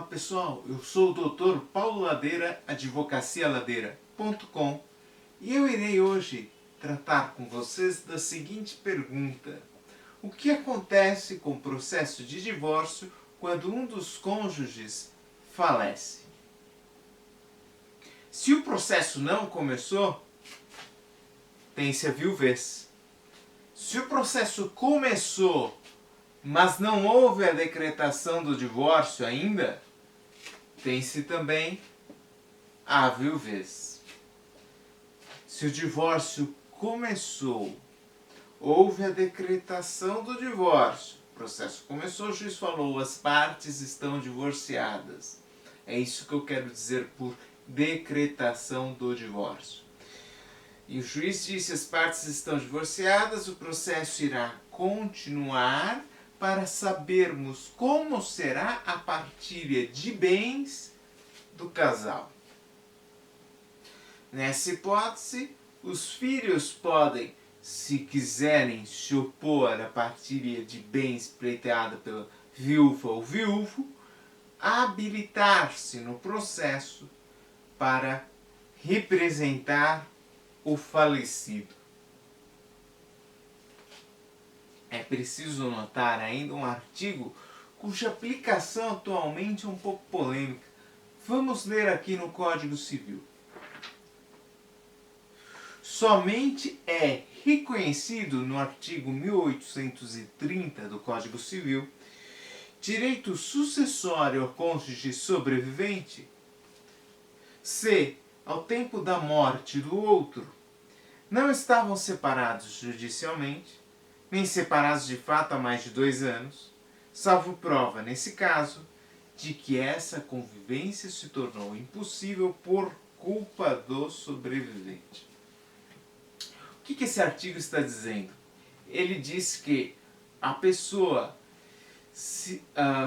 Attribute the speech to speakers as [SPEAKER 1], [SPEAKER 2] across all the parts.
[SPEAKER 1] pessoal, eu sou o Dr. Paulo Ladeira, advocacialadeira.com, e eu irei hoje tratar com vocês da seguinte pergunta: o que acontece com o processo de divórcio quando um dos cônjuges falece? Se o processo não começou, tem-se a viuvez. Se o processo começou, mas não houve a decretação do divórcio ainda, tem-se também a viuvez. Se o divórcio começou, houve a decretação do divórcio, o processo começou, o juiz falou, as partes estão divorciadas. É isso que eu quero dizer por decretação do divórcio. E o juiz disse, as partes estão divorciadas, o processo irá continuar para sabermos como será a partilha de bens do casal. Nessa hipótese, os filhos podem, se quiserem se opor à partilha de bens pleiteada pela viúva ou viúvo, habilitar-se no processo para representar o falecido. É preciso notar ainda um artigo cuja aplicação atualmente é um pouco polêmica. Vamos ler aqui no Código Civil. Somente é reconhecido no artigo 1830 do Código Civil direito sucessório ao cônjuge sobrevivente se, ao tempo da morte do outro, não estavam separados judicialmente, nem separados de fato há mais de 2 anos, salvo prova, nesse caso, de que essa convivência se tornou impossível por culpa do sobrevivente. O que esse artigo está dizendo? Ele diz que a pessoa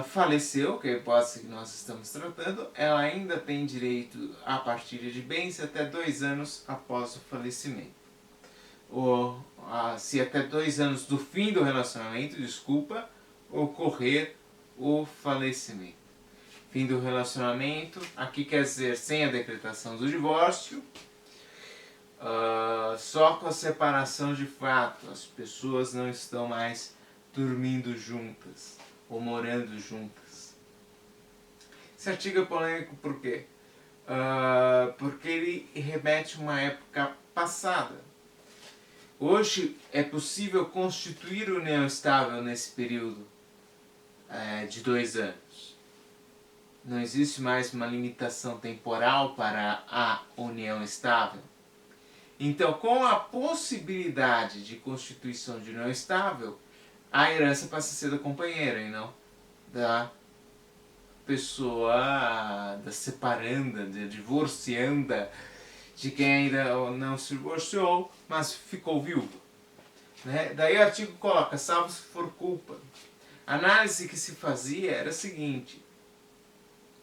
[SPEAKER 1] faleceu, que é a hipótese que nós estamos tratando, ela ainda tem direito à partilha de bens até 2 anos após o falecimento. Ou se até 2 anos do fim do relacionamento, ocorrer o falecimento. Fim do relacionamento, aqui quer dizer sem a decretação do divórcio, só com a separação de fato, as pessoas não estão mais dormindo juntas ou morando juntas. Esse artigo é polêmico por quê? Porque ele remete a uma época passada. Hoje é possível constituir união estável nesse período de 2 anos. Não existe mais uma limitação temporal para a união estável. Então, com a possibilidade de constituição de união estável, a herança passa a ser da companheira e não da pessoa, da separanda, da divorcianda, de quem ainda não se divorciou, mas ficou viúvo. Né? Daí o artigo coloca, salvo se for culpa. A análise que se fazia era a seguinte: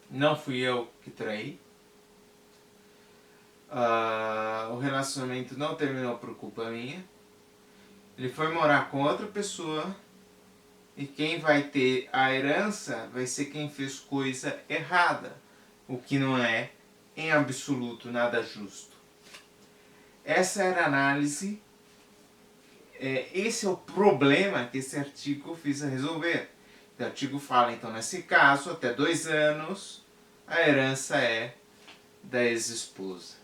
[SPEAKER 1] não fui eu que traí, o relacionamento não terminou por culpa minha, ele foi morar com outra pessoa e quem vai ter a herança vai ser quem fez coisa errada, o que não é em absoluto nada justo. Essa era a análise, esse é o problema que esse artigo visa resolver. O artigo fala, então, nesse caso, até 2 anos, a herança é da ex-esposa,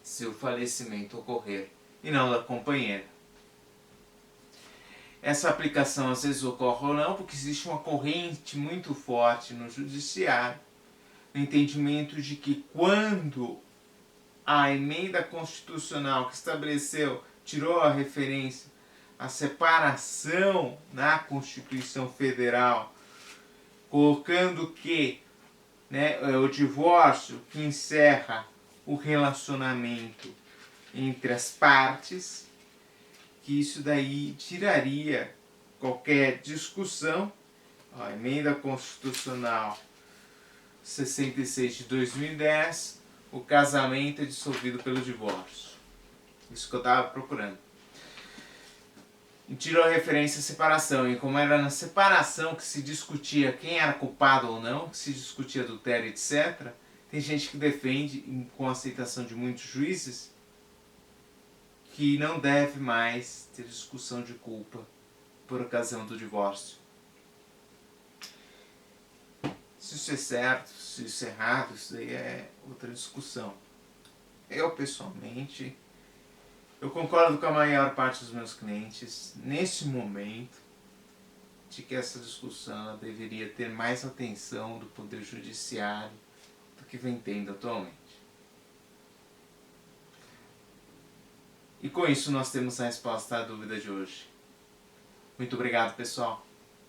[SPEAKER 1] se o falecimento ocorrer, e não da companheira. Essa aplicação às vezes ocorre ou não, porque existe uma corrente muito forte no judiciário, no entendimento de que quando a emenda constitucional que estabeleceu, tirou a referência à separação na Constituição Federal, colocando que o divórcio que encerra o relacionamento entre as partes, que isso daí tiraria qualquer discussão. A emenda constitucional 66 de 2010, o casamento é dissolvido pelo divórcio. Isso que eu estava procurando. e tirou a referência à separação. E como era na separação que se discutia quem era culpado ou não, que se discutia adultério, etc., tem gente que defende, com a aceitação de muitos juízes, que não deve mais ter discussão de culpa por ocasião do divórcio. Se isso é certo, se isso é errado, isso daí é outra discussão. Eu, pessoalmente, eu concordo com a maior parte dos meus clientes, nesse momento, de que essa discussão deveria ter mais atenção do Poder Judiciário do que vem tendo atualmente. E com isso nós temos a resposta à dúvida de hoje. Muito obrigado, pessoal.